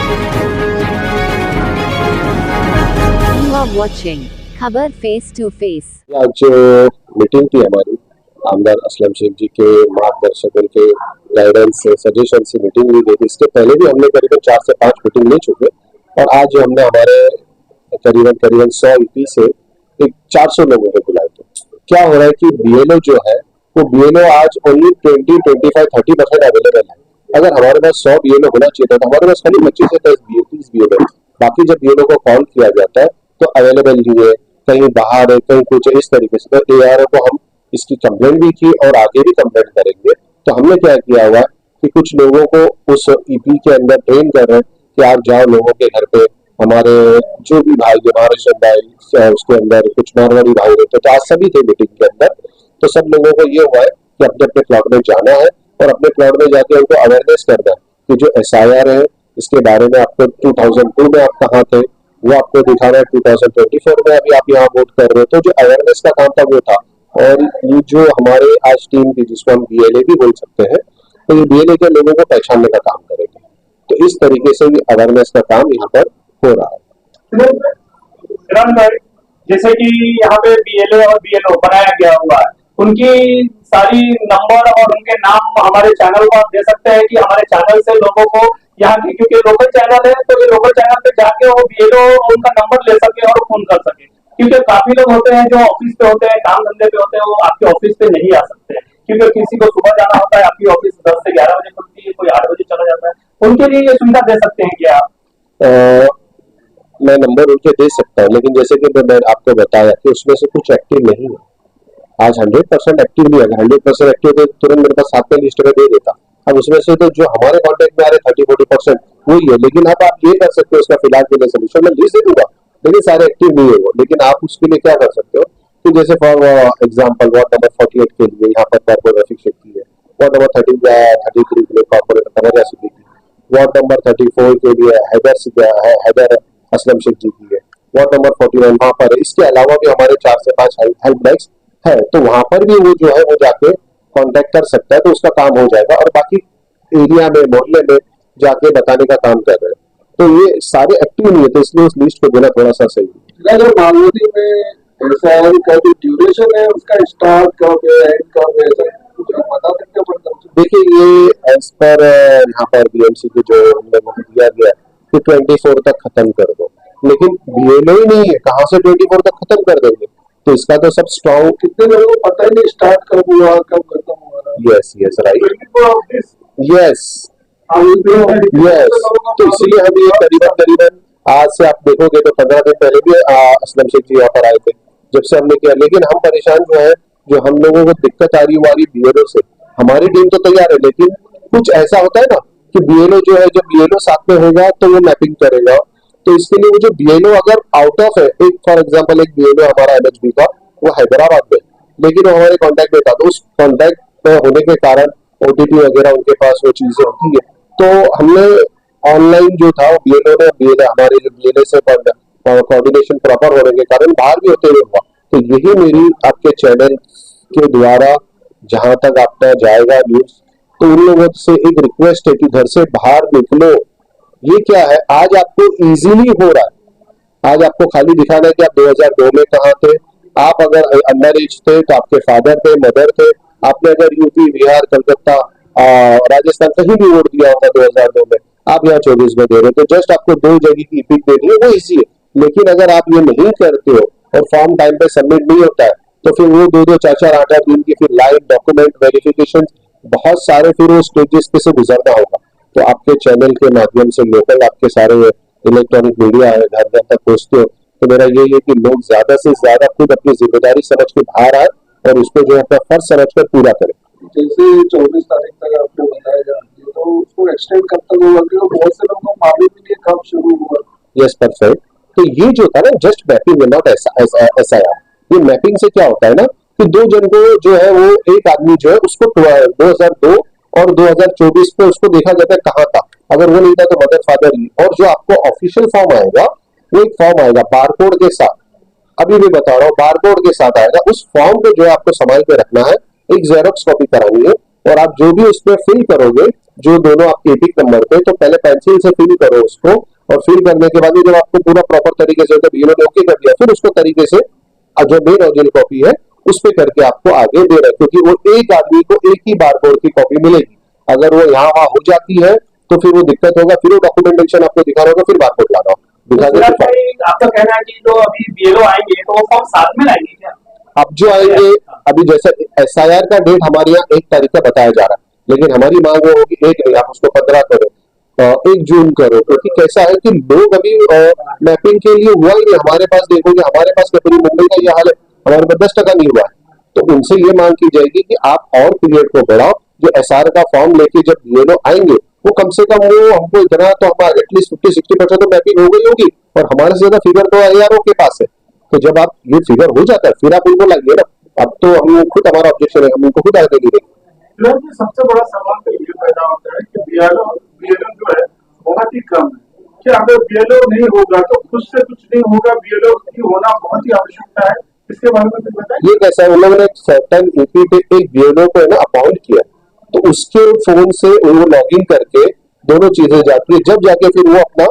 You are watching खबर face to face. आज meeting थी हमारी आमदार असलम शेख जी के मार्गदर्शन के गाइडेंस से सजेशन से मीटिंग ली गई। इसके पहले भी हमने करीबन 4 से 5 मीटिंग ले चुके और आज हमने हमारे करीबन 100 ईपी से एक 400 लोगों को बुलाए थे। क्या हो रहा है कि बीएलओ जो है वो बीएलओ आज ओनली 20, 25, 30% अवेलेबल है। अगर हमारे पास 100 बीएलओ होना चाहिए था तो हमारे पास खाली 25 से 30 बीएलओ। बाकी जब बीएलओ को कॉल किया जाता है तो अवेलेबल नहीं है, कहीं बाहर है, कहीं कुछ है, इस तरीके से। तो एआरओ को हम इसकी कंप्लेंट भी की और आगे भी कंप्लेंट करेंगे। तो हमने क्या किया हुआ कि कुछ लोगों को उस ईपी के अंदर ट्रेन कर रहे हैं कि आप जाओ लोगों के घर पे, हमारे जो भी भाई महाराष्ट्र भाई उसके अंदर कुछ मारवाड़ी भाई रहते तो आज सभी थे मीटिंग के अंदर। तो सब लोगों को ये हुआ है कि अपने अपने प्लॉट में जाना है और अपने प्लॉट में जाके उनको अवेयरनेस करना है कि जो SIR है इसके बारे में आपको 2002 में आप कहाँ थे वो आपको दिखाना है, 2024 में अभी आप यहाँ वोट कर रहे हो। तो जो अवेयरनेस का काम था वो था। और ये जो हमारे आज टीम थी जिसको हम BLA भी बोल सकते हैं, तो ये BLA के लोगों को पहचानने का काम करेगी। तो इस तरीके से ये अवेयरनेस का काम यहाँ पर हो रहा है। जैसे कि यहाँ पे BLA और BLO बनाया गया हुआ है, उनकी सारी नंबर और उनके नाम हमारे चैनल को आप दे सकते हैं कि हमारे चैनल से लोगों को यहाँ की, क्योंकि लोकल चैनल है तो ये लोकल चैनल पे जाके वो BLO उनका नंबर ले सके और फोन कर सके। क्योंकि काफी लोग होते हैं जो ऑफिस पे होते हैं, काम धंधे पे होते हैं, वो आपके ऑफिस पे नहीं आ सकते हैं क्योंकि किसी को सुबह जाना होता है, आपकी ऑफिस 10 से 11 बजे खुलती है, कोई 8 बजे चला जाता है। उनके लिए ये सुविधा दे सकते हैं क्या आप? मैं नंबर उनके दे सकता हूँ, लेकिन जैसे कि मैं आपको बताया कि उसमें से कुछ एक्टिव नहीं है। आज 100% एक्टिव भी है, 100% एक्टिव तो तुरंत मेरे पास साथ में लिस्ट में दे देता। अब उसमें से तो जो हमारे कॉन्टेक्ट में आ रहे 30-40% वही है। लेकिन अब आप ये कर सकते हो, उसका फिलहाल के लिए सोल्यूशन मैं लिस्ट दे दूंगा, लेकिन सारे एक्टिव नहीं है वो। लेकिन आप उसके लिए क्या कर सकते हो कि जैसे फॉर एग्जाम्पल वार्ड नंबर 48 के लिए यहाँ पर कॉर्पोरेट रफीक शेख की है, वार्ड नंबर 33 के लिए कॉर्पोरेट तमन्ना सिद्दीकी की, वार्ड नंबर 34 के लिए हैदर असलम शेख जी की है, वार्ड नंबर 41 वहां पर है। इसके अलावा भी हमारे 4 से 5 हेल्प डेस्क है, तो वहां पर भी वो जो है वो जाके कांटेक्ट कर सकता है, तो उसका काम हो जाएगा। और बाकी एरिया में मोहल्ले में जाके बताने का काम कर रहे हैं। तो ये सारे एक्टिव नहीं है, तो इसलिए उस लिस्ट को देना थोड़ा सा सही है। अगर मालूदी में SIR का जो ड्यूरेशन है उसका स्टार्ट कब है, एंड कब है, ऐसा बता सकते हो? देखिए ये एज पर यहाँ पर BMC की जो हमने दिया गया कि 24 तक खत्म कर दो, लेकिन BLO ही नहीं है, कहाँ से 24 तक खत्म कर देंगे? तो इसका तो सब स्ट्रॉन्ग, कितने लोगों को पता ही नहीं स्टार्ट कब हुआ कब खत्म हुआ। Yes right, yes. तो इसलिए हम ये करीबन आज से आप देखोगे तो 15 दिन पहले भी असलम शेख जी यहाँ पर आए थे, जब से हमने किया। लेकिन हम परेशान जो है, जो हम लोगों को दिक्कत आ रही है हमारी BLO से। हमारी टीम तो तैयार है, लेकिन कुछ ऐसा होता है ना कि BLO जो है, जब BLO साथ में होगा तो वो मैपिंग करेगा। तो इसके लिए वो जो BLO अगर आउट ऑफ है, एक फॉर एग्जाम्पल एक BLO हमारा MHB का वो हैदराबाद में, लेकिन वो हमारे कॉन्टैक्ट में था, तो उस कॉन्टैक्ट में होने के कारण OTP वगैरह उनके पास वो चीजें होती है। तो हमने ऑनलाइन जो था BLO ने हमारे जो BLA से कोऑर्डिनेशन प्रॉपर होने के कारण बाहर भी होते हुए हुआ। तो यही मेरी आपके चैनल के द्वारा जहां तक आपका जाएगा न्यूज, तो उन लोगों से एक रिक्वेस्ट है कि घर से बाहर निकलो। ये क्या है, आज आपको इजीली हो रहा है। आज आपको खाली दिखाना है कि आप 2002 में कहाँ थे। आप अगर अंडर एज थे तो आपके फादर थे, मदर थे, आपने अगर यूपी, बिहार, कलकत्ता, राजस्थान कहीं भी वोट दिया होगा 2002 में, आप यहाँ 24 में दे रहे हो। तो जस्ट आपको 2 जगह की पिक देनी है, वो इजी है। लेकिन अगर आप ये नहीं करते हो और फॉर्म टाइम पे सबमिट नहीं होता है, तो फिर वो 2-2, 4-4, 8-8 दिन की फिर लाइव डॉक्यूमेंट वेरिफिकेशन, बहुत सारे फिर वो स्टेजेस पे से गुजरना होगा। तो आपके चैनल के माध्यम से लोकल आपके सारे इलेक्ट्रॉनिक मीडिया है, घर घर तक पहुंचते हो। तो मेरा यही है कि लोग ज्यादा से ज्यादा खुद अपनी जिम्मेदारी समझ के बाहर आए और उसको जो है अपना फर्ज समझ कर पूरा करें। जैसे 24 तारीख तक आपको बताया जा रही है, तो उसको एक्सटेंड कब तक होगा? क्योंकि बहुत से लोगों को मालूम भी नहीं कब शुरू हुआ। Yes perfect. तो ये जो था ना जस्ट मैपिंग है, नॉट SIR। ये मैपिंग से क्या होता है ना कि 2 जन को जो है वो एक आदमी जो है उसको 2002 और 2024 पे उसको देखा जाता है कहाँ था। अगर वो नहीं था तो मदर फादर ही। और जो आपको ऑफिशियल फॉर्म आएगा वो एक फॉर्म आएगा बारकोड के साथ, अभी भी बता रहा हूँ, बारकोड के साथ आएगा। उस फॉर्म को जो है आपको संभाल के रखना है, एक जेरोक्स कॉपी करानी है और आप जो भी उसमें फिल करोगे जो दोनों आपके एक एक नंबर पे, तो पहले पेंसिल से फिल करो उसको, और फिल करने के बाद जब आपको पूरा प्रॉपर तरीके से BLO ने ओके कर दिया, फिर उसको तरीके से जो मेन ओरिजिनल कॉपी है उस पे करके आपको आगे दे रहे हैं, क्योंकि वो एक आदमी को एक ही बारकोड की कॉपी मिलेगी। अगर वो यहाँ वहां हो जाती है तो फिर वो दिक्कत होगा, फिर वो डॉक्यूमेंटेशन आपको दिखाना होगा, फिर बारकोड लाना होगा। आपका कहना है कि जो अभी BLO आएंगे तो वो फॉर्म साथ में लाएंगे क्या? अब जो आएंगे, अभी जैसे SIR का डेट हमारे यहाँ 1 तारीख का बताया जा रहा है, लेकिन हमारी मांग वो होगी 1 नहीं, आप उसको 15 करो, 1 जून करो, क्योंकि कैसा है कि लोग अभी मैपिंग के लिए हुआ ही नहीं। हमारे पास देखोगे, हमारे पास पूरी मुंबई का ये हाल है, हमारे पास 10% नहीं हुआ है। तो उनसे ये मांग की जाएगी कि आप और पीरियड को बढ़ाओ, जो SR का फॉर्म लेके जब BLO आएंगे वो कम से कम वो हमको इतना तो हमारे एटलीस्ट 50-60% तो मैपिंग हो गई होगी, और हमारे से ज्यादा फिगर तो ARO के पास है। तो जब आप ये फिगर हो जाता है फिर आप उनको लाइए ना। अब तो हम खुद, हमारा ऑब्जेक्शन है, हम उनको खुद आगे नहीं देंगे। लोगों में सबसे बड़ा सवाल तो ये पैदा होता है कि BLO जो है बहुत ही कम है, कि अगर BLO नहीं होगा तो खुद से कुछ नहीं होगा, BLO की होना बहुत ही आवश्यकता है। इसके बारे में कुछ बताइए। ये कैसा है, उन लोगों ने एक सर्टेन EP पे एक BLO को है ना अपॉइंट किया, तो उसके फोन से वो लॉग इन करके दोनों चीजें जाती है, जब जाके फिर वो अपना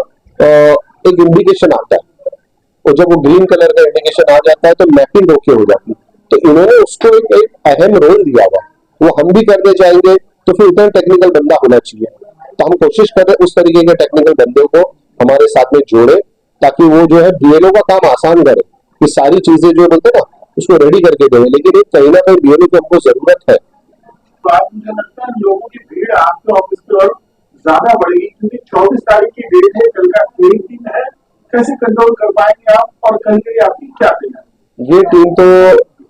एक इंडिकेशन आता है, और जब वो ग्रीन कलर का इंडिकेशन आ जाता है तो मैपिंग ओके हो जाती है। तो इन्होंने उसको एक अहम रोल दिया हुआ, वो हम भी करने जाएंगे तो फिर उतना टेक्निकल बंदा होना चाहिए। तो हम कोशिश कर रहे हैं उस तरीके के टेक्निकल बंदों को हमारे साथ में जोड़े, ताकि वो जो है BLO का काम आसान करे, कि सारी चीजें जो बोलते हैं ना उसको रेडी करके दें। लेकिन एक कहीं ना कहीं BLO की हमको जरूरत है। तो आज मुझे लगता है लोगों की भीड़ आपके ऑफिस की ओर ज्यादा बढ़ेगी, क्योंकि 24 तारीख की डेट है, कल का एक दिन है। कैसे कंट्रोल कर पाएंगे आप, और कल के लिए आपकी क्या तैयारी? ये टीम तो,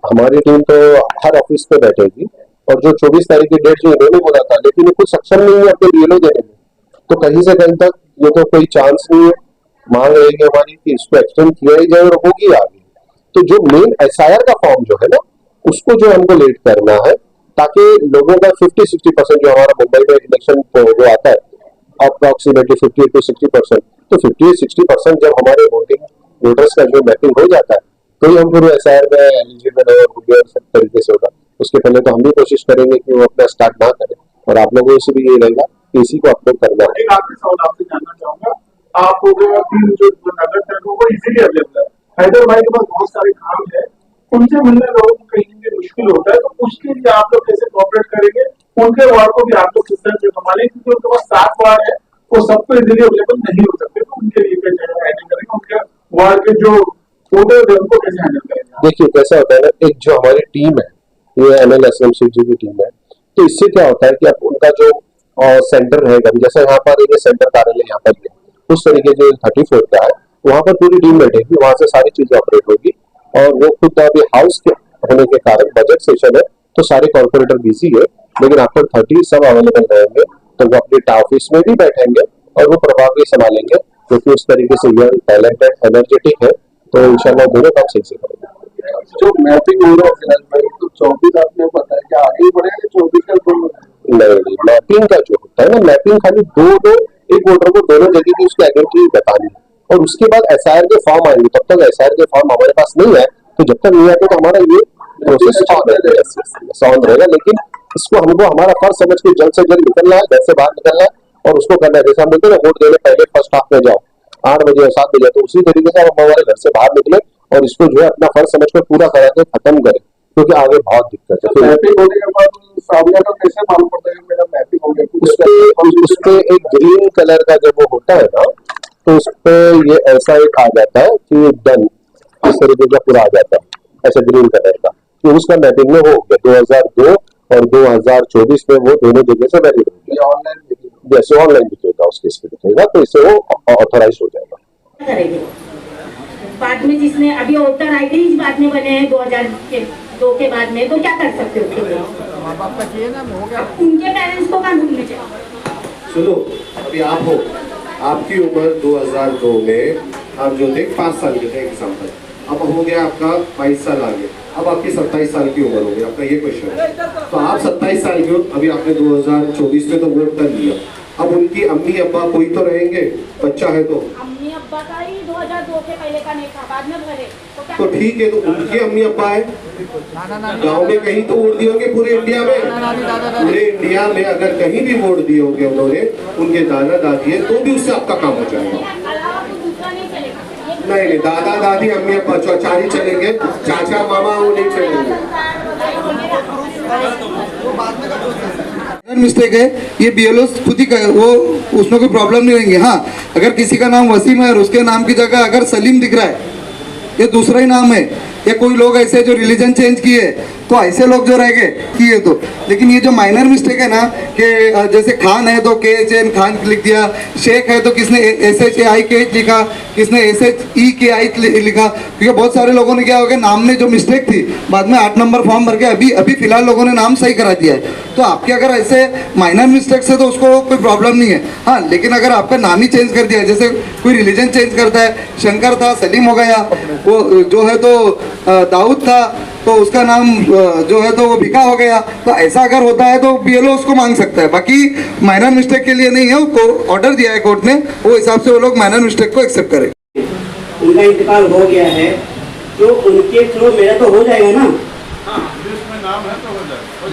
हमारी टीम तो हर ऑफिस पे बैठेगी, और जो 24 तारीख की डेट जो इन्होंने बोला था, लेकिन ये कुछ सक्षम नहीं है अपने BLO देने में, तो कहीं से कहीं तक ये तो कोई चांस नहीं है। मांग रहेगी हमारी कि इसको एक्सटेंड किया ही जाए, और होगी आगे। तो जो मेन SIR का फॉर्म जो है ना, उसको जो हमको लेट करना है, ताकि लोगों का 50-60% जो हमारा मुंबई में इलेक्शन जो आता है अप्रोक्सीमेटली 58 to 60%, तो 50-60% जब हमारे वोटर्स का जो मैपिंग हो जाता है तो ही हम फिर SIR में एलिजिबल और सब तरीके से होगा। उसके पहले तो हम भी कोशिश करेंगे कि वो अपना स्टार्ट ना करें, और आप लोगों से भी ये रहेगा कि इसी को अपलोड करना है। एक आखिरी सवाल आपसे जानना चाहूंगा, आप हो गए तीन जो नगर थे वो इजीली अवेलेबल है, हैदर भाई के पास बहुत सारे काम है, उनसे मिलने लोगों को कहीं भी मुश्किल होता है, तो उसके लिए आप लोग कैसे कोऑपरेट करेंगे? उनके वार्ड को भी आप लोग किस तरह से संभालें, क्योंकि उनके पास 7 वार्ड है, वो सबको इजीली अवेलेबल नहीं हो सकते, तो उनके लिए कैसे हैंडल करेंगे? उनके वार्ड के जो वोटर्स है उनको कैसे हैंडल करेंगे? देखिए कैसा होता है ना, एक जो हमारी टीम है, ये ML असलम शेख जी की टीम है, तो इससे क्या होता है कि अब उनका जो सेंटर रहेगा, जैसे यहाँ पर ये सेंटर कार्यालय यहाँ पर है, उस तरीके जो 34 का है वहाँ पर पूरी टीम बैठेगी, वहां से सारी चीजें ऑपरेट होगी। और वो खुद अभी हाउस के होने के कारण बजट सेशन है, तो सारे कॉर्पोरेटर बिजी है, लेकिन आफ्टर 30 सब अवेलेबल रहेंगे, तो वो अपने ऑफिस में भी बैठेंगे और वो प्रभावी संभालेंगे, क्योंकि उस तरीके से यंग टैलेंटेड एनर्जेटिक है, तो इंशाल्लाह दोनों काम सही से करेंगे। जो मैपिंग हो रहा है तो 24 आपने बताया कि आगे ही बढ़ेगा, 24 का नहीं, मैपिंग का जो होता है ना, मैपिंग खाली दो एक वोटर को दोनों जगह की उसकी आइडेंटिटी बतानी है, और उसके बाद SIR के फॉर्म आएंगे। तब तक SIR के फॉर्म हमारे पास नहीं है, तो जब तक नहीं आते तो हमारा ये प्रोसेस ऑन रहेगा। लेकिन इसको हमको हमारा फर्ज समझ के जल्द से जल्द निकलना है, घर से बाहर निकलना है और उसको करना है। जैसे हम बोलते हैं ना, वोट देने पहले फर्स्ट हाफ में जाओ 8 बजे और 7 बजे, तो उसी तरीके से हम हमारे घर से बाहर निकले और इसको जो है अपना फर्ज समझ कर पूरा करा के खत्म करें, क्योंकि आगे बहुत दिक्कत है। मैपिंग होने के बाद सामने का कैसे मालूम पड़ता है कि मेरा मैपिंग हो गया? उसपे एक ग्रीन कलर का जब वो होता है ना, तो उसपे ये ऐसा एक आ जाता है कि डन, इस तरीके का पूरा आ जाता है ऐसा ग्रीन कलर का, तो उसका मैपिंग में हो गया 2002 और 2024 में वो दोनों जगह से वैलिड हो गया। ऑनलाइन जैसे ऑनलाइन दिखेगा उसके इस पे दिखेगा, तो इससे वो ऑथोराइज हो जाएगा। बाद में जिसने अभी वोटर आईडी बाद में बने हैं 2002 के बाद में, तो क्या कर सकते हो? उनके पेरेंट्स को कहाँ ढूंढने चाहिए? सुनो, अभी आप हो, आपकी उम्र 2002 में आप जो थे 5 साल के थे एग्जाम्पल, अब हो गया आपका 22 साल आगे, अब आपकी 27 साल की उम्र हो गई, आपका ये क्वेश्चन है। तो आप 27 साल के हो, अभी आपने 2024 में तो वोट कर लिया, अब उनकी अम्मी अब्बा कोई तो रहेंगे, बच्चा है तो अम्मी अब्बा का ही 2002 के पहले का नहीं था, बाद में भरे तो क्या तो ठीक है, तो उनके अम्मी अब्बा है गांव में कहीं तो वोट दिए होंगे, पूरे इंडिया में, पूरे इंडिया में अगर कहीं भी वोट दिए होंगे उन्होंने, उनके दादा दादी है, तो भी उससे आपका काम हो जाएगा। अलावा कुछ दूसरा नहीं चलेगा। नहीं, दादा दादी अम्मी अब्बा चाची चलेंगे, चाचा मामा वो नहीं चलेंगे। मिस्टेक है ये, बीएलओ खुद ही वो उसमें कोई प्रॉब्लम नहीं रहेंगे। हाँ, अगर किसी का नाम वसीम है और उसके नाम की जगह अगर सलीम दिख रहा है, ये दूसरा ही नाम है, या कोई लोग ऐसे जो रिलीजन चेंज किए तो ऐसे लोग जो रह गए किए तो, लेकिन ये जो माइनर मिस्टेक है ना कि जैसे खान है तो KHN खान लिख दिया, शेख है तो किसने SHAIKH लिखा, किसने SHEKH लिखा, क्योंकि बहुत सारे लोगों ने क्या हो गया, नाम में जो मिस्टेक थी बाद में 8 नंबर फॉर्म भर के अभी फिलहाल लोगों ने नाम सही करा दिया है। तो आपके अगर ऐसे माइनर मिस्टेक्स है तो उसको कोई प्रॉब्लम नहीं है। हाँ, लेकिन अगर आपका नाम ही चेंज कर दिया है, जैसे कोई रिलीजन चेंज करता है, शंकर था सलीम हो गया, वो जो है तो दाऊद था तो उसका नाम जो है तो वो भिका हो गया, तो ऐसा अगर होता है तो BLO उसको मांग सकता है। बाकी माइनर मिस्टेक के लिए नहीं है, वो ऑर्डर दिया है कोर्ट ने, वो हिसाब से वो लोग माइनर मिस्टेक को एक्सेप्ट करें। उनका इंतकाल हो गया है तो उनके थ्रू मेरा तो हो जाएगा ना।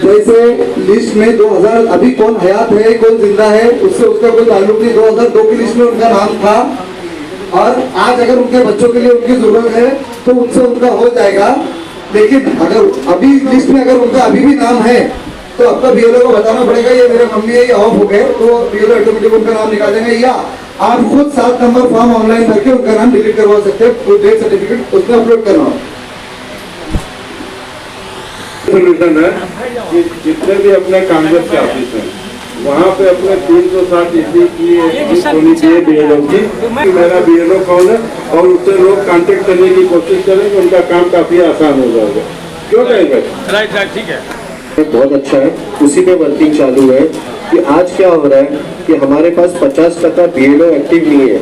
जैसे लिस्ट में 2000 अभी कौन हयात है कौन जिंदा है उससे उसका कोई ताल्लुक नहीं, 2002 की लिस्ट में उनका नाम था, और आज अगर उनके बच्चों के लिए उनकी जरूरत है तो उनसे उनका हो जाएगा। लेकिन अगर अभी लिस्ट में अगर उनका अभी भी नाम है तो आपका BLO को बताना पड़ेगा ये मेरे मम्मी है ये ऑफ हो गए, तो BLO ऑटोमेटिक उनका नाम निकालेंगे, या आप खुद 7 नंबर फॉर्म ऑनलाइन भरके उनका नाम डिलीट करवा सकते हैं, डेथ सर्टिफिकेट उसमें अपलोड करना। सोल्यूशन है कि जितने भी अपने कांग्रेस के ऑफिस हैं वहाँ पे अपने 360 ईस्वी की होनी चाहिए BLO की, कि मेरा BLO कौन है, और उससे लोग कांटेक्ट करने की कोशिश करें तो उनका काम काफी आसान हो जाएगा। क्यों कहेंगे? राइट, ठीक है, बहुत अच्छा है, उसी पे वर्किंग चालू है। कि आज क्या हो रहा है कि हमारे पास 50% BLO एक्टिव नहीं है,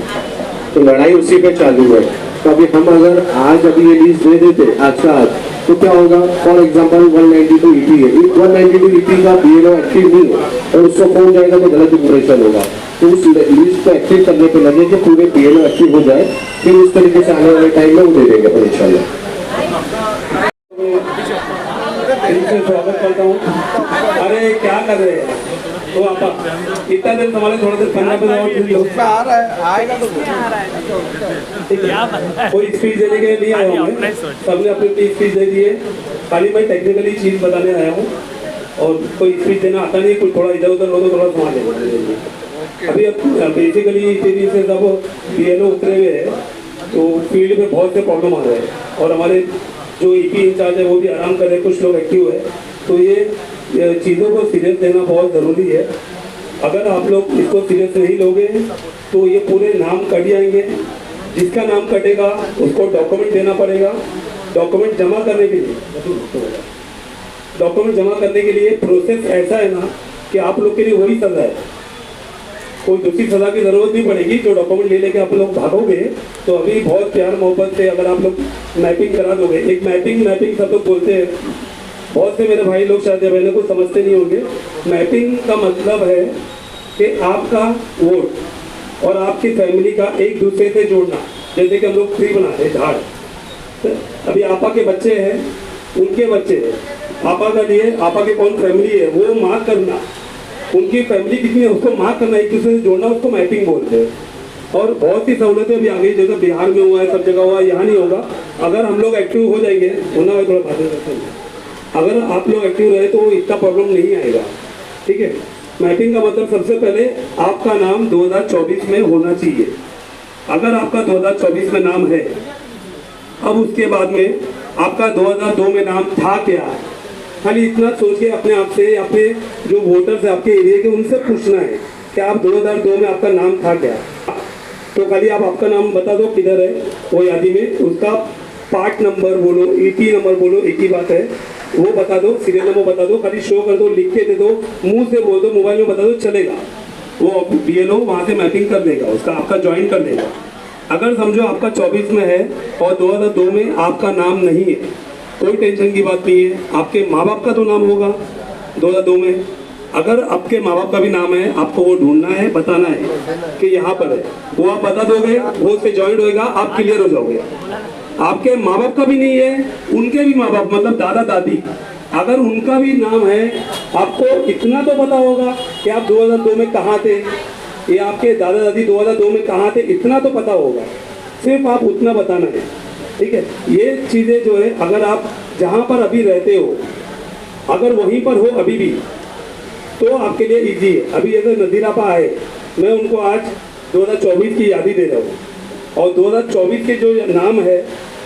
तो लड़ाई उसी पे चालू है। तो अभी हम अगर आज अभी ये लिस्ट दे देते आज का आज, तो क्या होगा, फॉर एग्जाम्पल 192 EP है, 192 EP का BLO एक्टिव नहीं है और उसको फोन जाएगा तो गलत इंप्रेशन होगा। तो उस लिस्ट को एक्टिव करने के लगे कि पूरे BLO एक्टिव हो जाए, फिर उस तरीके से आने वाले टाइम में वो दे देंगे इंशाल्लाह। स्वागत करता हूँ। अरे क्या कर रहे हैं तो आप इतना देर संभाले, थोड़ा देर पन्ना पे आ रहा है, आएगा तो कोई स्पीच देने के लिए नहीं आया हूँ, सबने अपनी अपनी स्पीच दे दी है, खाली मैं टेक्निकली चीज बताने आया हूँ और कोई स्पीच देना आता नहीं, कोई थोड़ा इधर उधर लोग थोड़ा संभाल लेंगे। अभी अब बेसिकली तेजी से सब BLO उतरे हुए हैं तो फील्ड में बहुत से प्रॉब्लम आ रहे हैं और हमारे जो EP इंचार्ज है वो भी आराम कर रहे हैं, कुछ लोग एक्टिव है, तो ये चीज़ों को सीरियस लेना बहुत ज़रूरी है। अगर आप लोग इसको सीरियस नहीं लोगे तो ये पूरे नाम कट जाएंगे, जिसका नाम कटेगा उसको डॉक्यूमेंट देना पड़ेगा। डॉक्यूमेंट जमा करने के लिए प्रोसेस ऐसा है ना कि आप लोग के लिए वही सजा है, कोई दूसरी सजा की जरूरत नहीं पड़ेगी। जो डॉक्यूमेंट ले लेके आप लोग भागोगे तो अभी बहुत प्यार मोहब्बत से अगर आप लोग मैपिंग करा दोगे, एक मैपिंग सब लोग बोलते हैं, बहुत से मेरे भाई लोग शायद बहनों को समझते नहीं होंगे। मैपिंग का मतलब है कि आपका वोट और आपकी फैमिली का एक दूसरे से जोड़ना, जैसे कि हम लोग ट्री बनाते हैं झाड़, अभी आपा के बच्चे हैं उनके बच्चे हैं, आपा का लिए आपा के कौन फैमिली है वो मार्क करना, उनकी फैमिली कितनी है उसको मार्क करना, एक दूसरे से जोड़ना, उसको मैपिंग बोलते हैं। और बहुत सी सहूलतें अभी आगे जैसे बिहार में हुआ है, सब जगह हुआ है, यहाँ नहीं होगा। अगर हम लोग एक्टिव हो जाएंगे, होना है थोड़ा बातें करते हैं, अगर आप लोग एक्टिव रहे तो इतना प्रॉब्लम नहीं आएगा, ठीक है। मैपिंग का मतलब सबसे पहले आपका नाम 2024 में होना चाहिए। अगर आपका 2024 में नाम है, अब उसके बाद में आपका 2002 में नाम था क्या, खाली इतना सोच के अपने आप से, अपने जो वोटर्स है आपके एरिया के, उनसे पूछना है कि आप 2002 में आपका नाम था क्या। तो खाली आप आपका नाम बता दो किधर है वो यादी में, उसका पार्ट नंबर बोलो, EP नंबर बोलो, एक ही बात है, वो बता दो, सीरियल नंबर बता दो, खाली शो कर दो, लिख के दे दो, मुंह से बोल दो, मोबाइल में बता दो, चलेगा। वो BLO वहाँ से मैपिंग कर देगा, उसका आपका ज्वाइन कर देगा। अगर समझो आपका 24 में है और 2002 में आपका नाम नहीं है, कोई टेंशन की बात नहीं है, आपके माँ बाप का तो नाम होगा 2002 में, अगर आपके माँ बाप का भी नाम है, आपको वो ढूंढना है, बताना है कि यहाँ पर है, वो आप बता दोगे, वो उससे ज्वाइंट होएगा, आप क्लियर हो जाओगे। आपके माँ बाप का भी नहीं है, उनके भी माँ बाप मतलब दादा दादी, अगर उनका भी नाम है, आपको इतना तो पता होगा कि आप 2002 में कहाँ थे, ये आपके दादा दादी 2002 में कहाँ थे, इतना तो पता होगा, सिर्फ आप उतना बताना है, ठीक है। ये चीज़ें जो है, अगर आप जहाँ पर अभी रहते हो, अगर वहीं पर हो अभी भी, तो आपके लिए इजी है। अभी अगर नज़ीर आपा आए, मैं उनको आज 2024 की यादी दे रहा हूँ, और 2024 के जो नाम है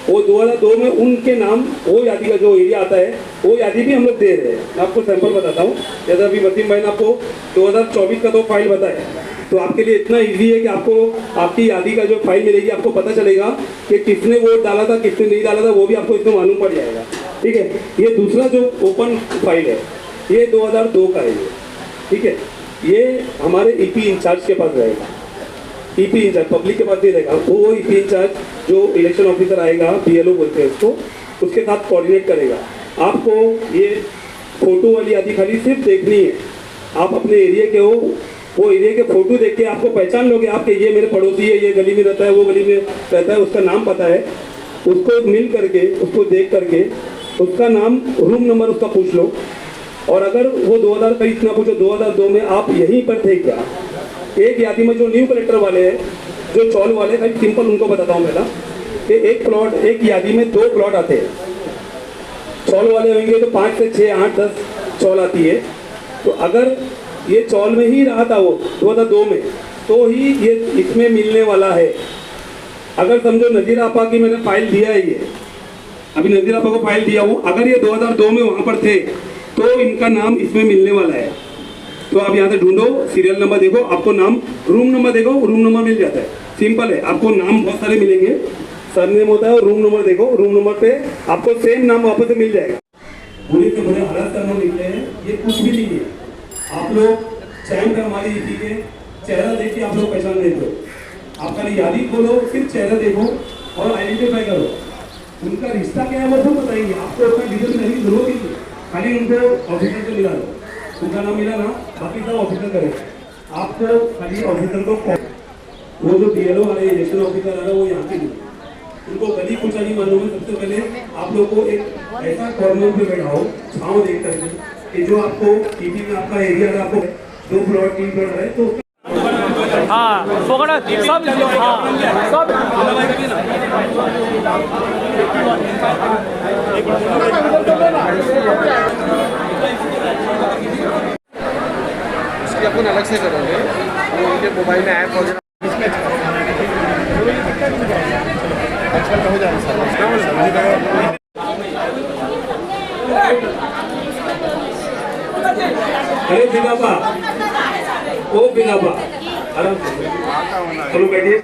वो 2002 में उनके नाम, वो यादी का जो एरिया आता है, वो यादी भी हम लोग दे रहे हैं। मैं आपको सैंपल बताता हूँ। जैसे अभी वसीम भाई ने आपको 2024 का तो फाइल बताया, तो आपके लिए इतना इजी है कि आपको आपकी यादी का जो फाइल मिलेगी, आपको पता चलेगा कि किसने वोट डाला था, किसने नहीं डाला था, वो भी आपको इसमें मालूम पड़ जाएगा, ठीक है। ये दूसरा जो ओपन फाइल है, ये 2002 का है, ठीक है। ये हमारे ईपी इंचार्ज के पास रहेगा, ईपी इंचार्ज पब्लिक के पास नहीं रहेगा, वो ईपी इंचार्ज जो इलेक्शन ऑफिसर आएगा, बीएलओ बोलते हैं उसको, उसके साथ कोऑर्डिनेट करेगा। आपको ये फोटो वाली यादी खाली सिर्फ देखनी है, आप अपने एरिया के हो, वो एरिया के फोटो देख के आपको पहचान लोगे, आपके ये मेरे पड़ोसी है, ये गली में रहता है, वो गली में रहता है, उसका नाम पता है, उसको मिल करके, उसको देख करके उसका नाम, रूम नंबर उसका पूछ लो। और अगर वो 2000 का इतना पूछो, 2002 में आप यहीं पर थे क्या? एक यादी में जो न्यू कलेक्टर वाले हैं, जो चौल वाले, भाई सिंपल उनको बताता हूँ पहला कि एक प्लॉट, एक यादी में 2 प्लॉट आते हैं। चौल वाले होंगे तो 5 से 6, 8, 10 चौल आती है। तो अगर ये चौल में ही रहा था वो 2002 में, तो ही ये इसमें मिलने वाला है। अगर समझो नज़ीर आपा की मैंने फाइल दिया है, ये अभी नज़ीर आपा को फाइल दिया हूँ, अगर ये 2002 में वहाँ पर थे, तो इनका नाम इसमें मिलने वाला है। तो आप यहाँ से ढूंढो, सीरियल नंबर देखो, आपको नाम, रूम नंबर देखो, रूम नंबर मिल जाता है। सिंपल है, आपको नाम बहुत सारे मिलेंगे, सरनेम होता है, और रूम नंबर देखो, रूम नंबर पे आपको सेम नाम वापस से मिल जाएगा। बुरे से बुरे हालात करना निकले हैं, ये कुछ भी नहीं है। आप लोग चैन का हमारी इसी के चेहरा देख के आप लोग पहचान लेते हो। आप खाली यादी खोलो, सिर्फ चेहरा देखो और आइडेंटिफाई करो, उनका रिश्ता क्या है वो सब बताएंगे। आपको अपना डिटेल देने की जरूरत नहीं है, खाली उनको ऑफिसर से मिला दो, उनका नाम मिला ना, बाकी सब ऑफिसर करेगा। आपको खाली ऑफिसर को, वो जो बीएलओ वाले इलेक्शन ऑफिसर आ रहा है, वो यहाँ के नहीं, उनको गली कुछ नहीं मालूम है। सबसे पहले आप लोग को एक ऐसा कॉर्नर पे बैठाओ, छाँव देख करके, कि जो आपको टीवी में आपका एरिया अगर आपको 2 प्लॉट 3 प्लॉट है, तो हाँ सब उसकी अपन अलग से करोगे, उनके मोबाइल में ऐप वगैरह हो जाएगा। अरे बिगाबा, ओ बिगाबा, आराम से, चलो बैठिए।